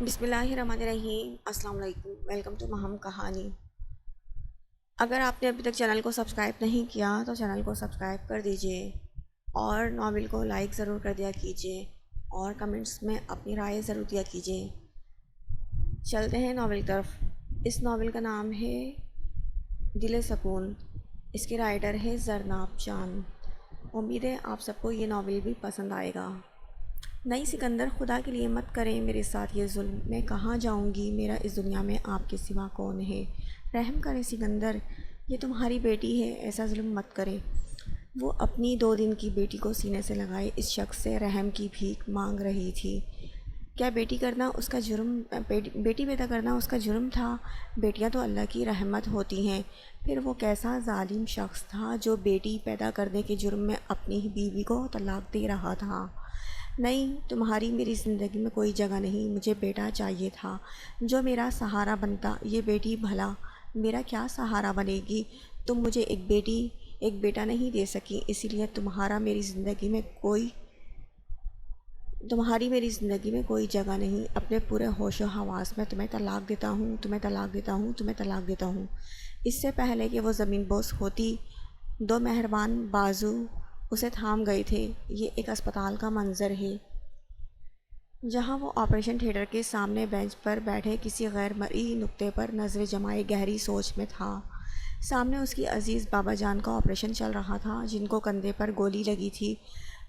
بسم اللہ الرحمن الرحیم۔ السلام علیکم، ویلکم ٹو مہم کہانی۔ اگر آپ نے ابھی تک چینل کو سبسکرائب نہیں کیا تو چینل کو سبسکرائب کر دیجئے اور ناول کو لائک ضرور کر دیا کیجئے اور کمنٹس میں اپنی رائے ضرور دیا کیجئے۔ چلتے ہیں ناول کی طرف۔ اس ناول کا نام ہے دل سکون۔ اس کے رائٹر ہے زرناب چاند۔ امید ہے آپ سب کو یہ ناول بھی پسند آئے گا۔ نہیں سکندر، خدا کے لیے مت کریں میرے ساتھ یہ ظلم، میں کہاں جاؤں گی، میرا اس دنیا میں آپ کے سوا کون ہے؟ رحم کریں سکندر، یہ تمہاری بیٹی ہے، ایسا ظلم مت کریں۔ وہ اپنی 2 دن کی بیٹی کو سینے سے لگائے اس شخص سے رحم کی بھیک مانگ رہی تھی۔ کیا بیٹی پیدا کرنا اس کا جرم تھا؟ بیٹیاں تو اللہ کی رحمت ہوتی ہیں۔ پھر وہ کیسا ظالم شخص تھا جو بیٹی پیدا کرنے کے جرم میں اپنی ہی بیوی کو طلاق دے رہا تھا؟ نہیں، تمہاری میری زندگی میں کوئی جگہ نہیں، مجھے بیٹا چاہیے تھا جو میرا سہارا بنتا۔ یہ بیٹی بھلا میرا کیا سہارا بنے گی؟ تم مجھے ایک بیٹا نہیں دے سکی، اسی لیے تمہاری میری زندگی میں کوئی جگہ نہیں۔ اپنے پورے ہوش و حواس میں تمہیں طلاق دیتا ہوں، تمہیں طلاق دیتا ہوں، تمہیں طلاق دیتا ہوں۔ اس سے پہلے کہ وہ زمین بوس ہوتی، 2 مہربان بازو اسے تھام گئے تھے۔ یہ ایک اسپتال کا منظر ہے جہاں وہ آپریشن تھیٹر کے سامنے بینچ پر بیٹھے کسی غیر مرئی نقطے پر نظریں جمائے گہری سوچ میں تھا۔ سامنے اس کی عزیز بابا جان کا آپریشن چل رہا تھا، جن کو کندھے پر گولی لگی تھی۔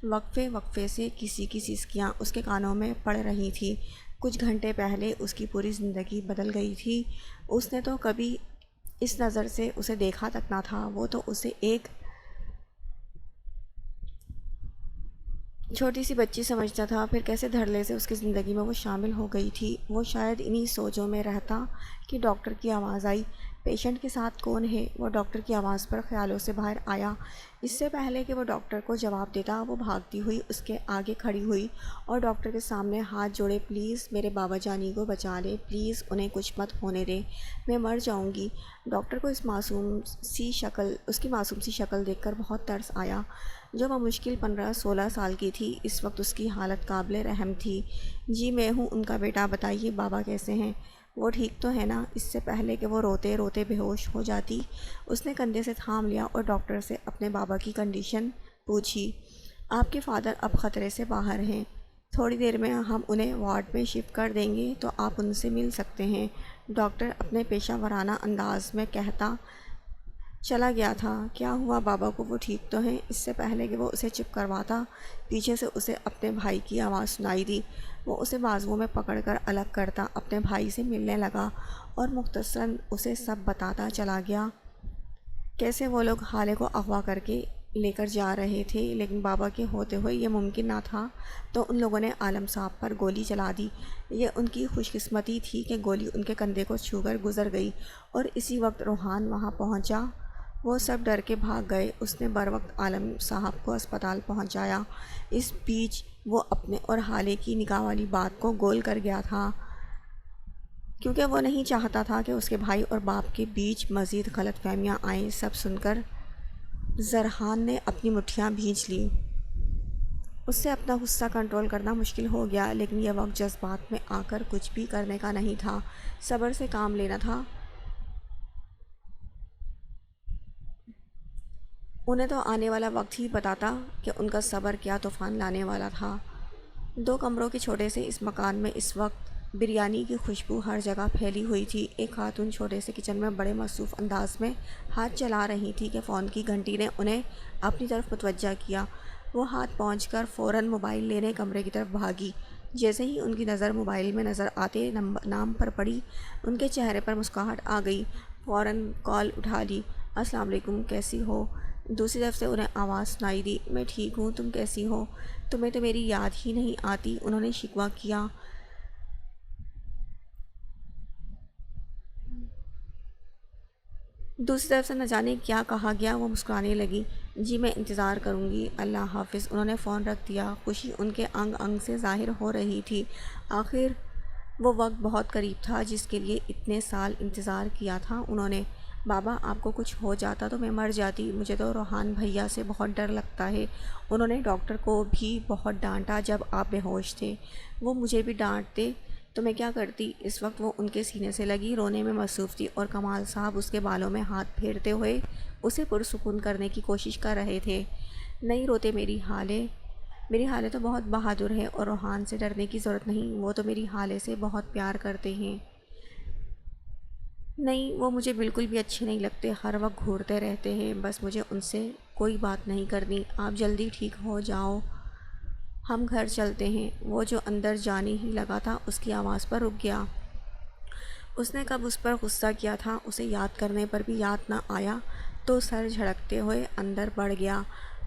وقفے وقفے سے کسی کی سسکیاں اس کے کانوں میں پڑ رہی تھیں۔ کچھ گھنٹے پہلے اس کی پوری زندگی بدل گئی تھی۔ اس نے تو کبھی اس نظر سے اسے دیکھا تک نہ تھا۔ وہ تو اسے ایک چھوٹی سی بچی سمجھتا تھا، پھر کیسے دھڑلے سے اس کی زندگی میں وہ شامل ہو گئی تھی۔ وہ شاید انہی سوچوں میں رہتا کہ ڈاکٹر کی آواز آئی، پیشنٹ کے ساتھ کون ہے؟ وہ ڈاکٹر کی آواز پر خیالوں سے باہر آیا۔ اس سے پہلے کہ وہ ڈاکٹر کو جواب دیتا، وہ بھاگتی ہوئی اس کے آگے کھڑی ہوئی اور ڈاکٹر کے سامنے ہاتھ جوڑے، پلیز میرے بابا جانی کو بچا لے، پلیز انہیں کچھ مت ہونے دیں، میں مر جاؤں گی۔ ڈاکٹر کو اس کی معصوم سی شکل دیکھ کر بہت ترس آیا۔ جو بمشکل 15-16 سال کی تھی، اس وقت اس کی حالت قابل رحم تھی۔ جی میں ہوں ان کا بیٹا، بتائیے بابا کیسے ہیں؟ وہ ٹھیک تو ہے نا؟ اس سے پہلے کہ وہ روتے روتے بے ہوش ہو جاتی، اس نے کندھے سے تھام لیا اور ڈاکٹر سے اپنے بابا کی کنڈیشن پوچھی۔ آپ کے فادر اب خطرے سے باہر ہیں، تھوڑی دیر میں ہم انہیں وارڈ میں شفٹ کر دیں گے تو آپ ان سے مل سکتے ہیں، ڈاکٹر اپنے پیشہ ورانہ انداز میں کہتا چلا گیا تھا۔ کیا ہوا بابا کو؟ وہ ٹھیک تو ہیں؟ اس سے پہلے کہ وہ اسے چپ کرواتا، پیچھے سے اسے اپنے بھائی کی آواز سنائی دی۔ وہ اسے بازوؤں میں پکڑ کر الگ کرتا، اپنے بھائی سے ملنے لگا اور مختصراً اسے سب بتاتا چلا گیا، کیسے وہ لوگ حالے کو اغوا کر کے لے کر جا رہے تھے، لیکن بابا کے ہوتے ہوئے یہ ممکن نہ تھا، تو ان لوگوں نے عالم صاحب پر گولی چلا دی۔ یہ ان کی خوش قسمتی تھی کہ گولی ان کے کندھے کو چھو کر گزر گئی اور اسی وقت روحان وہاں پہنچا۔ وہ سب ڈر کے بھاگ گئے۔ اس نے بروقت عالم صاحب کو اسپتال پہنچایا۔ اس بیچ وہ اپنے اور حالے کی نکاح والی بات کو گول کر گیا تھا، کیونکہ وہ نہیں چاہتا تھا کہ اس کے بھائی اور باپ کے بیچ مزید غلط فہمیاں آئیں۔ سب سن کر زرحان نے اپنی مٹھیاں بھینچ لیں۔ اس سے اپنا غصہ کنٹرول کرنا مشکل ہو گیا، لیکن یہ وقت جذبات میں آ کر کچھ بھی کرنے کا نہیں تھا، صبر سے کام لینا تھا۔ انہیں تو آنے والا وقت ہی بتاتا کہ ان کا صبر کیا طوفان لانے والا تھا۔ 2 کمروں کے چھوٹے سے اس مکان میں اس وقت بریانی کی خوشبو ہر جگہ پھیلی ہوئی تھی۔ ایک خاتون چھوٹے سے کچن میں بڑے مصروف انداز میں ہاتھ چلا رہی تھی کہ فون کی گھنٹی نے انہیں اپنی طرف متوجہ کیا۔ وہ ہاتھ پہنچ کر فوراً موبائل لینے کمرے کی طرف بھاگی۔ جیسے ہی ان کی نظر موبائل میں نظر آتے نام پر پڑی، ان کے چہرے پر مسکراہٹ آ گئی۔ فوراً کال اٹھا لی۔ السلام علیکم، کیسی ہو؟ دوسری طرف سے انہیں آواز سنائی دی، میں ٹھیک ہوں، تم کیسی ہو؟ تمہیں تو میری یاد ہی نہیں آتی، انہوں نے شکوہ کیا۔ دوسری طرف سے نہ جانے کیا کہا گیا، وہ مسکرانے لگی۔ جی میں انتظار کروں گی، اللہ حافظ۔ انہوں نے فون رکھ دیا۔ خوشی ان کے انگ انگ سے ظاہر ہو رہی تھی۔ آخر وہ وقت بہت قریب تھا جس کے لیے اتنے سال انتظار کیا تھا انہوں نے۔ بابا آپ کو کچھ ہو جاتا تو میں مر جاتی، مجھے تو روحان بھیا سے بہت ڈر لگتا ہے، انہوں نے ڈاکٹر کو بھی بہت ڈانٹا جب آپ بے ہوش تھے، وہ مجھے بھی ڈانٹتے تو میں کیا کرتی۔ اس وقت وہ ان کے سینے سے لگی رونے میں مصروف تھی اور کمال صاحب اس کے بالوں میں ہاتھ پھیرتے ہوئے اسے پرسکون کرنے کی کوشش کر رہے تھے۔ نہیں روتے، میری حالے تو بہت بہادر ہے اور روحان سے ڈرنے کی ضرورت نہیں، وہ تو میری حالے سے بہت پیار کرتے ہیں۔ نہیں، وہ مجھے بالکل بھی اچھے نہیں لگتے، ہر وقت گھورتے رہتے ہیں، بس مجھے ان سے کوئی بات نہیں کرنی، آپ جلدی ٹھیک ہو جاؤ، ہم گھر چلتے ہیں۔ وہ جو اندر جانے ہی لگا تھا اس کی آواز پر رک گیا۔ اس نے کب اس پر غصہ کیا تھا اسے یاد کرنے پر بھی یاد نہ آیا تو سر جھٹکتے ہوئے اندر بڑھ گیا۔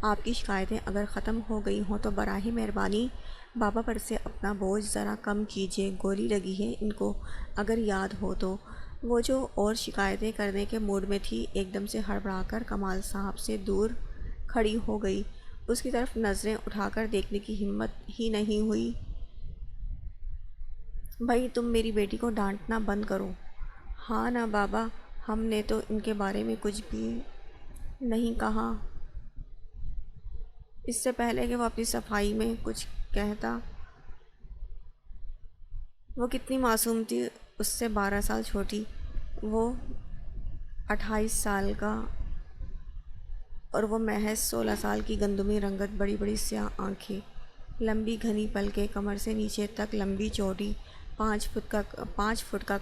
آپ کی شکایتیں اگر ختم ہو گئی ہوں تو براہ مہربانی بابا پر سے اپنا بوجھ ذرا کم کیجیے، گولی لگی ہے ان کو، اگر یاد ہو تو۔ وہ جو اور شکایتیں کرنے کے موڈ میں تھی ایک دم سے ہڑبڑا کر کمال صاحب سے دور کھڑی ہو گئی، اس کی طرف نظریں اٹھا کر دیکھنے کی ہمت ہی نہیں ہوئی۔ بھائی تم میری بیٹی کو ڈانٹنا بند کرو۔ ہاں نا بابا، ہم نے تو ان کے بارے میں کچھ بھی نہیں کہا، اس سے پہلے کہ وہ اپنی صفائی میں کچھ کہتا۔ وہ کتنی معصوم تھی، اس سے 12 سال چھوٹی، وہ 28 سال کا اور وہ محض 16 سال کی، گندمی رنگت، بڑی بڑی سیاہ آنکھیں، لمبی گھنی پلکیں، کمر سے نیچے تک لمبی چوٹی، 5 فٹ کا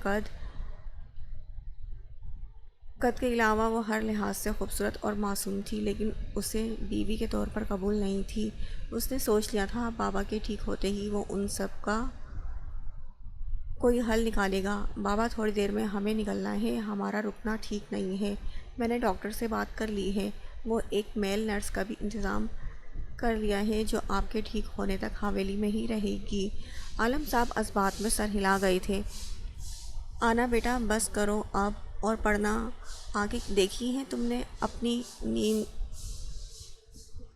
قد کے علاوہ وہ ہر لحاظ سے خوبصورت اور معصوم تھی، لیکن اسے بیوی کے طور پر قبول نہیں تھی۔ اس نے سوچ لیا تھا بابا کے ٹھیک ہوتے ہی وہ ان سب کا کوئی حل نکالے گا۔ بابا تھوڑی دیر میں ہمیں نکلنا ہے، ہمارا رکنا ٹھیک نہیں ہے، میں نے ڈاکٹر سے بات کر لی ہے، وہ ایک میل نرس کا بھی انتظام کر لیا ہے جو آپ کے ٹھیک ہونے تک حویلی میں ہی رہے گی۔ عالم صاحب اس بات میں سر ہلا گئے تھے۔ آنا بیٹا بس کرو اب، اور پڑھنا آنکھیں دیکھی ہیں تم نے، اپنی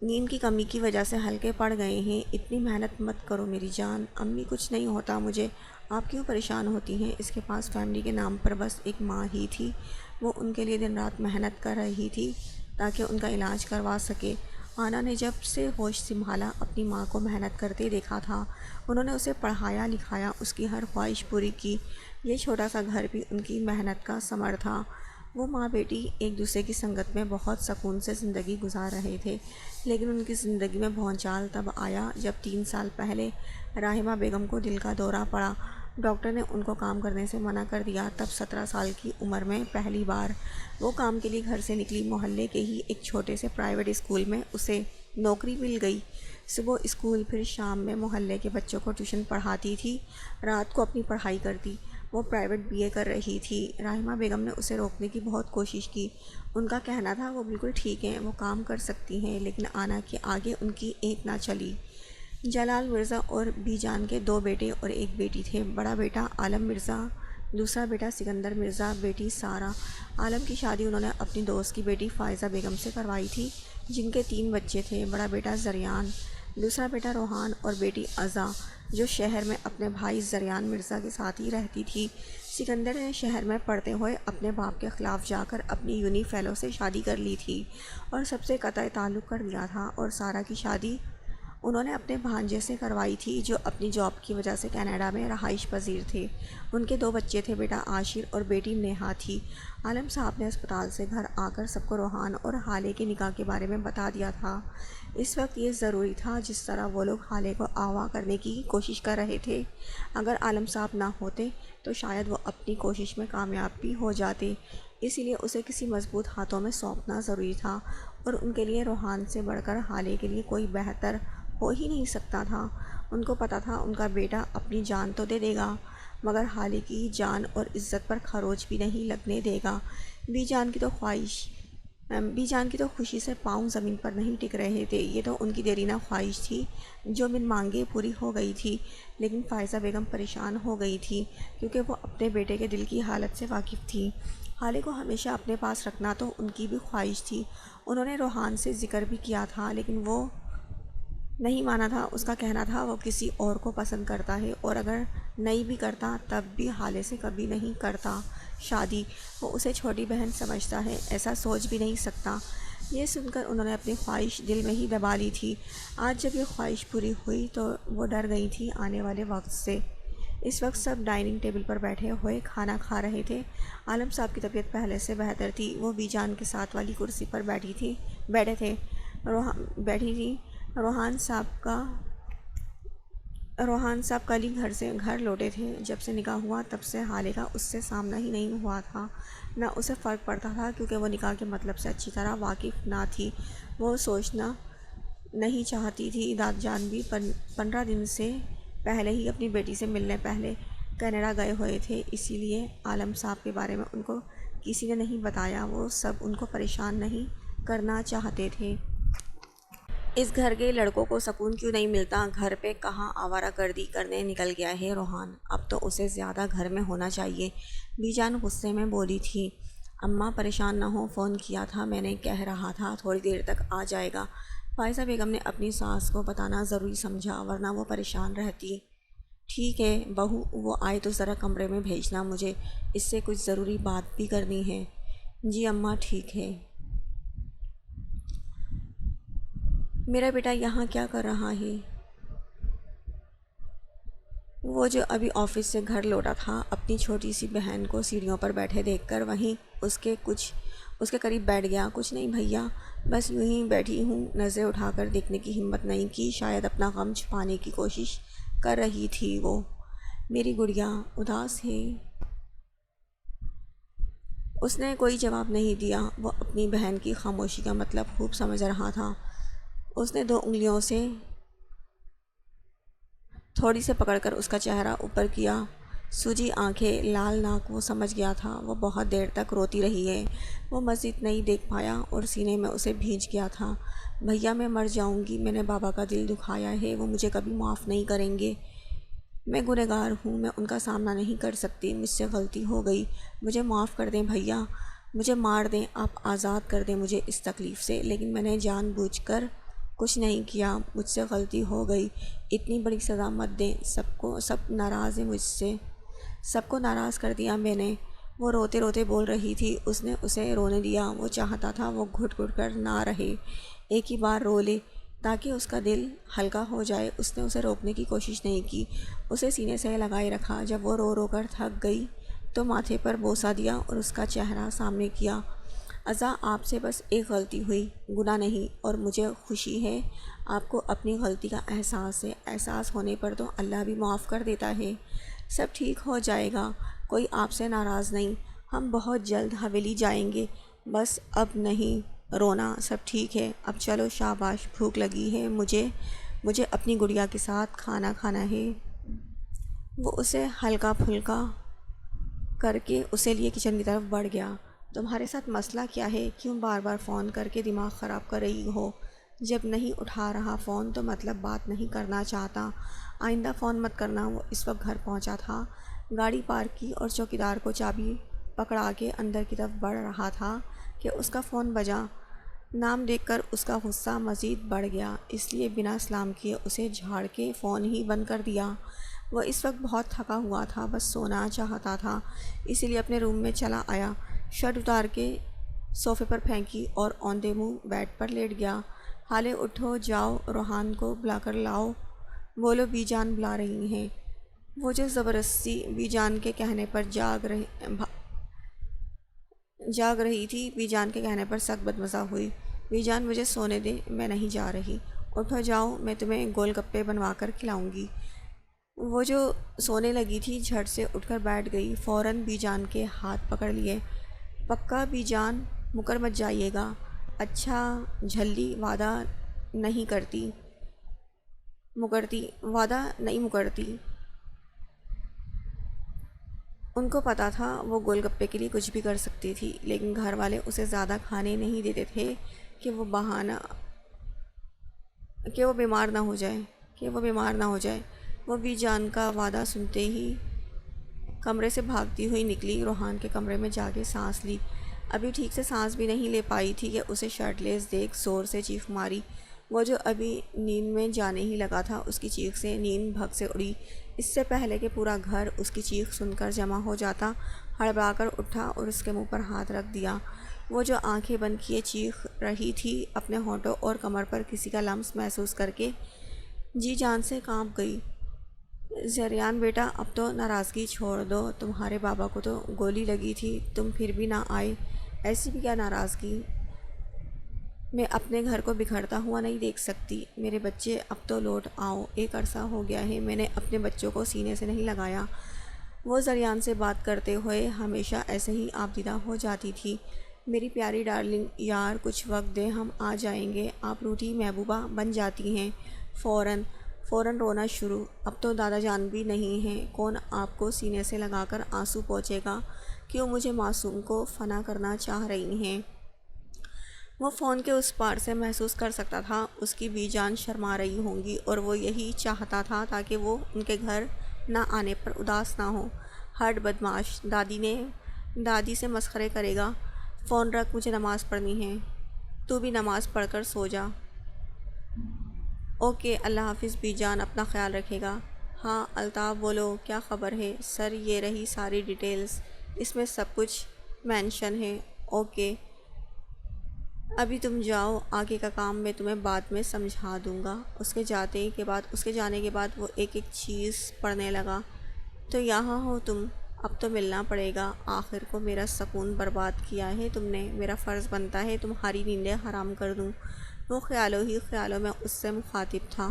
نیند کی کمی کی وجہ سے ہلکے پڑ گئے ہیں، اتنی محنت مت کرو میری جان۔ امی کچھ نہیں ہوتا مجھے، آپ کیوں پریشان ہوتی ہیں؟ اس کے پاس فیملی کے نام پر بس ایک ماں ہی تھی، وہ ان کے لیے دن رات محنت کر رہی تھی تاکہ ان کا علاج کروا سکے۔ آنا نے جب سے ہوش سنبھالا اپنی ماں کو محنت کرتے دیکھا تھا، انہوں نے اسے پڑھایا لکھایا، اس کی ہر خواہش پوری کی، یہ چھوٹا سا گھر بھی ان کی محنت کا ثمر تھا۔ وہ ماں بیٹی ایک دوسرے کی سنگت میں بہت سکون سے زندگی گزار رہے تھے، لیکن ان کی زندگی میں بھونچال تب آیا جب 3 سال پہلے راحمہ بیگم کو دل کا دورہ پڑا۔ ڈاکٹر نے ان کو کام کرنے سے منع کر دیا۔ تب 17 سال کی عمر میں پہلی بار وہ کام کے لیے گھر سے نکلی۔ محلے کے ہی ایک چھوٹے سے پرائیویٹ اسکول میں اسے نوکری مل گئی۔ صبح اسکول، پھر شام میں محلے کے بچوں کو ٹیوشن پڑھاتی تھی، رات کو اپنی پڑھائی کرتی۔ وہ پرائیویٹ BA کر رہی تھی۔ راحمہ بیگم نے اسے روکنے کی بہت کوشش کی، ان کا کہنا تھا وہ بالکل ٹھیک ہیں، وہ کام کر سکتی ہیں، لیکن آنا کے آگے ان کی ایک نہ چلی۔ جلال مرزا اور بی جان کے 2 بیٹے اور 1 بیٹی تھے، بڑا بیٹا عالم مرزا، دوسرا بیٹا سکندر مرزا، بیٹی سارہ۔ عالم کی شادی انہوں نے اپنی دوست کی بیٹی فائزہ بیگم سے کروائی تھی، جن کے 3 بچے تھے، بڑا بیٹا زریان، دوسرا بیٹا روحان اور بیٹی عزا، جو شہر میں اپنے بھائی زریان مرزا کے ساتھ ہی رہتی تھی۔ سکندر نے شہر میں پڑھتے ہوئے اپنے باپ کے خلاف جا کر اپنی یونی فیلو سے شادی کر لی تھی اور سب سے قطع تعلق کر دیا تھا، اور سارہ کی شادی انہوں نے اپنے بھانجے سے کروائی تھی جو اپنی جاب کی وجہ سے کینیڈا میں رہائش پذیر تھے۔ ان کے 2 بچے تھے، بیٹا عاشر اور بیٹی نیہا تھی۔ عالم صاحب نے اسپتال سے گھر آ کر سب کو روحان اور حالے کے نکاح کے بارے میں بتا دیا تھا۔ اس وقت یہ ضروری تھا جس طرح وہ لوگ حالے کو اغوا کرنے کی کوشش کر رہے تھے، اگر عالم صاحب نہ ہوتے تو شاید وہ اپنی کوشش میں کامیاب بھی ہو جاتے، اسی لیے اسے کسی مضبوط ہاتھوں میں سونپنا ضروری تھا، اور ان کے لیے روحان سے بڑھ کر حالے کے لیے کوئی بہتر ہو ہی نہیں سکتا تھا۔ ان کو پتہ تھا ان کا بیٹا اپنی جان تو دے گا مگر حالے کی جان اور عزت پر خروچ بھی نہیں لگنے دے گا۔ بی جان کی تو خوشی سے پاؤں زمین پر نہیں ٹک رہے تھے، یہ تو ان کی دیرینہ خواہش تھی جو بن مانگے پوری ہو گئی تھی، لیکن فائزہ بیگم پریشان ہو گئی تھی کیونکہ وہ اپنے بیٹے کے دل کی حالت سے واقف تھی۔ حالے کو ہمیشہ اپنے پاس رکھنا تو ان کی بھی خواہش تھی۔ انہوں نے روحان سے ذکر بھی کیا تھا لیکن وہ نہیں مانا تھا، اس کا کہنا تھا وہ کسی اور کو پسند کرتا ہے، اور اگر نہیں بھی کرتا تب بھی حالے سے کبھی نہیں کرتا شادی، وہ اسے چھوٹی بہن سمجھتا ہے، ایسا سوچ بھی نہیں سکتا۔ یہ سن کر انہوں نے اپنی خواہش دل میں ہی دبا لی تھی۔ آج جب یہ خواہش پوری ہوئی تو وہ ڈر گئی تھی آنے والے وقت سے۔ اس وقت سب ڈائننگ ٹیبل پر بیٹھے ہوئے کھانا کھا رہے تھے۔ عالم صاحب کی طبیعت پہلے سے بہتر تھی۔ وہ بی جان کے ساتھ والی کرسی پر بیٹھے تھے۔ روحان صاحب کل ہی گھر لوٹے تھے۔ جب سے نکاح ہوا تب سے حالے کا اس سے سامنا ہی نہیں ہوا تھا، نہ اسے فرق پڑتا تھا، کیونکہ وہ نکاح کے مطلب سے اچھی طرح واقف نہ تھی۔ وہ سوچنا نہیں چاہتی تھی۔ داد جان بھی 15 دن سے پہلے ہی اپنی بیٹی سے ملنے پہلے کینیڈا گئے ہوئے تھے، اسی لیے عالم صاحب کے بارے میں ان کو کسی نے نہیں بتایا۔ وہ سب ان کو پریشان نہیں کرنا چاہتے تھے۔ اس گھر کے لڑکوں کو سکون کیوں نہیں ملتا؟ گھر پہ کہاں آوارہ گردی کرنے نکل گیا ہے روحان؟ اب تو اسے زیادہ گھر میں ہونا چاہیے، بی جان غصے میں بولی تھی۔ اماں پریشان نہ ہو، فون کیا تھا میں نے، کہہ رہا تھا تھوڑی دیر تک آ جائے گا۔ فائزہ بیگم نے اپنی ساس کو بتانا ضروری سمجھا، ورنہ وہ پریشان رہتی۔ ٹھیک ہے بہو، وہ آئے تو ذرا کمرے میں بھیجنا، مجھے اس سے کچھ ضروری بات بھی کرنی ہے۔ جی اماں ٹھیک ہے۔ میرا بیٹا یہاں کیا کر رہا ہے؟ وہ جو ابھی آفس سے گھر لوٹا تھا، اپنی چھوٹی سی بہن کو سیڑھیوں پر بیٹھے دیکھ کر وہیں اس کے قریب بیٹھ گیا۔ کچھ نہیں بھیا، بس یوں ہی بیٹھی ہوں۔ نظریں اٹھا کر دیکھنے کی ہمت نہیں کی، شاید اپنا غم چھپانے کی کوشش کر رہی تھی وہ۔ میری گڑیا اداس ہے؟ اس نے کوئی جواب نہیں دیا۔ وہ اپنی بہن کی خاموشی کا مطلب خوب سمجھ رہا تھا۔ اس نے 2 انگلیوں سے تھوڑی سے پکڑ کر اس کا چہرہ اوپر کیا۔ سوجی آنکھیں، لال ناک، وہ سمجھ گیا تھا وہ بہت دیر تک روتی رہی ہے۔ وہ مزید نہیں دیکھ پایا اور سینے میں اسے بھیج گیا تھا۔ بھیا میں مر جاؤں گی، میں نے بابا کا دل دکھایا ہے، وہ مجھے کبھی معاف نہیں کریں گے۔ میں گنہگار ہوں، میں ان کا سامنا نہیں کر سکتی، مجھ سے غلطی ہو گئی، مجھے معاف کر دیں بھیا، مجھے مار دیں، آپ آزاد کر دیں مجھے اس تکلیف سے، لیکن میں نے جان بوجھ کر کچھ نہیں کیا، مجھ سے غلطی ہو گئی، اتنی بڑی سزا مت دیں، سب ناراض ہیں مجھ سے، سب کو ناراض کر دیا میں نے۔ وہ روتے روتے بول رہی تھی۔ اس نے اسے رونے دیا۔ وہ چاہتا تھا وہ گھٹ گھٹ کر نہ رہے، ایک ہی بار رو لے تاکہ اس کا دل ہلکا ہو جائے۔ اس نے اسے روکنے کی کوشش نہیں کی، اسے سینے سے لگائے رکھا۔ جب وہ رو رو کر تھک گئی تو ماتھے پر بوسہ دیا اور اس کا چہرہ سامنے کیا۔ ازاں آپ سے بس ایک غلطی ہوئی، گناہ نہیں، اور مجھے خوشی ہے آپ کو اپنی غلطی کا احساس ہے۔ احساس ہونے پر تو اللہ بھی معاف کر دیتا ہے، سب ٹھیک ہو جائے گا، کوئی آپ سے ناراض نہیں، ہم بہت جلد حویلی جائیں گے، بس اب نہیں رونا، سب ٹھیک ہے، اب چلو شاباش، بھوک لگی ہے مجھے اپنی گڑیا کے ساتھ کھانا کھانا ہے۔ وہ اسے ہلکا پھلکا کر کے اسے لیے کچن کی طرف بڑھ گیا۔ تمہارے ساتھ مسئلہ کیا ہے؟ کیوں بار بار فون کر کے دماغ خراب کر رہی ہو؟ جب نہیں اٹھا رہا فون تو مطلب بات نہیں کرنا چاہتا، آئندہ فون مت کرنا۔ وہ اس وقت گھر پہنچا تھا، گاڑی پارک کی اور چوکیدار کو چابی پکڑا کے اندر کی طرف بڑھ رہا تھا کہ اس کا فون بجا۔ نام دیکھ کر اس کا غصہ مزید بڑھ گیا، اس لیے بنا سلام کیے اسے جھاڑ کے فون ہی بند کر دیا۔ وہ اس وقت بہت تھکا ہوا تھا، بس سونا چاہتا تھا، اسی لیے اپنے روم میں چلا آیا، شرٹ اتار کے صوفے پر پھینکی اور اوندھے منہ بیڈ پر لیٹ گیا۔ حالے اٹھو، جاؤ روحان کو بلا کر لاؤ، بولو بی جان بلا رہی ہیں۔ وہ جو زبردستی بی جان کے کہنے پر جاگ رہی تھی، بی جان کے کہنے پر سخت بدمزہ ہوئی۔ بی جان مجھے سونے دے، میں نہیں جا رہی، اٹھو جاؤ، میں تمہیں گول گپے بنوا کر کھلاؤں گی۔ وہ جو سونے لگی تھی جھٹ سے اٹھ کر بیٹھ گئی، فوراً بی جان کے ہاتھ پکڑ لیے۔ پکا بی جان، مکر مت جائیے گا۔ اچھا جھلی، وعدہ نہیں مکرتی۔ ان کو پتہ تھا وہ گول گپے کے لیے کچھ بھی کر سکتی تھی، لیکن گھر والے اسے زیادہ کھانے نہیں دیتے تھے کہ وہ بیمار نہ ہو جائے۔ وہ بی جان کا وعدہ سنتے ہی کمرے سے بھاگتی ہوئی نکلی، روحان کے کمرے میں جا کے سانس لی۔ ابھی ٹھیک سے سانس بھی نہیں لے پائی تھی کہ اسے شرٹ لیس دیکھ زور سے چیخ ماری۔ وہ جو ابھی نیند میں جانے ہی لگا تھا، اس کی چیخ سے نیند بھگ سے اڑی۔ اس سے پہلے کہ پورا گھر اس کی چیخ سن کر جمع ہو جاتا، ہڑبڑا کر اٹھا اور اس کے منہ پر ہاتھ رکھ دیا۔ وہ جو آنکھیں بند کیے چیخ رہی تھی، اپنے ہونٹوں اور کمر پر کسی کا لمس محسوس کر کے جی جان سے کانپ گئی۔ زریان بیٹا اب تو ناراضگی چھوڑ دو، تمہارے بابا کو تو گولی لگی تھی، تم پھر بھی نہ آئے، ایسی بھی کیا ناراضگی؟ میں اپنے گھر کو بکھرتا ہوا نہیں دیکھ سکتی، میرے بچے اب تو لوٹ آؤ، ایک عرصہ ہو گیا ہے میں نے اپنے بچوں کو سینے سے نہیں لگایا۔ وہ زریان سے بات کرتے ہوئے ہمیشہ ایسے ہی آبدیدہ ہو جاتی تھی۔ میری پیاری ڈارلنگ، یار کچھ وقت دیں، ہم آ جائیں گے، آپ روٹھی محبوبہ بن جاتی ہیں فوراً رونا شروع۔ اب تو دادا جان بھی نہیں ہیں، کون آپ کو سینے سے لگا کر آنسو پوچھے گا؟ کیوں مجھے معصوم کو فنا کرنا چاہ رہی ہیں؟ وہ فون کے اس پار سے محسوس کر سکتا تھا اس کی بی جان شرما رہی ہوں گی، اور وہ یہی چاہتا تھا تاکہ وہ ان کے گھر نہ آنے پر اداس نہ ہو۔ ہٹ بدماش، دادی سے مسخرے کرے گا؟ فون رکھ، مجھے نماز پڑھنی ہے۔ تو بھی نماز پڑھ کر سو جا۔ اوکے، اللہ حافظ بی جان، اپنا خیال رکھے گا۔ ہاں الطاف بولو، کیا خبر ہے؟ سر یہ رہی ساری ڈیٹیلز، اس میں سب کچھ مینشن ہے۔ اوکے ابھی تم جاؤ، آگے کا کام میں تمہیں بعد میں سمجھا دوں گا۔ اس کے جانے کے بعد وہ ایک ایک چیز پڑھنے لگا۔ تو یہاں ہو تم، اب تو ملنا پڑے گا، آخر کو میرا سکون برباد کیا ہے تم نے، میرا فرض بنتا ہے تمہاری نیندیں حرام کر دوں۔ وہ خیالوں میں اس سے مخاطب تھا۔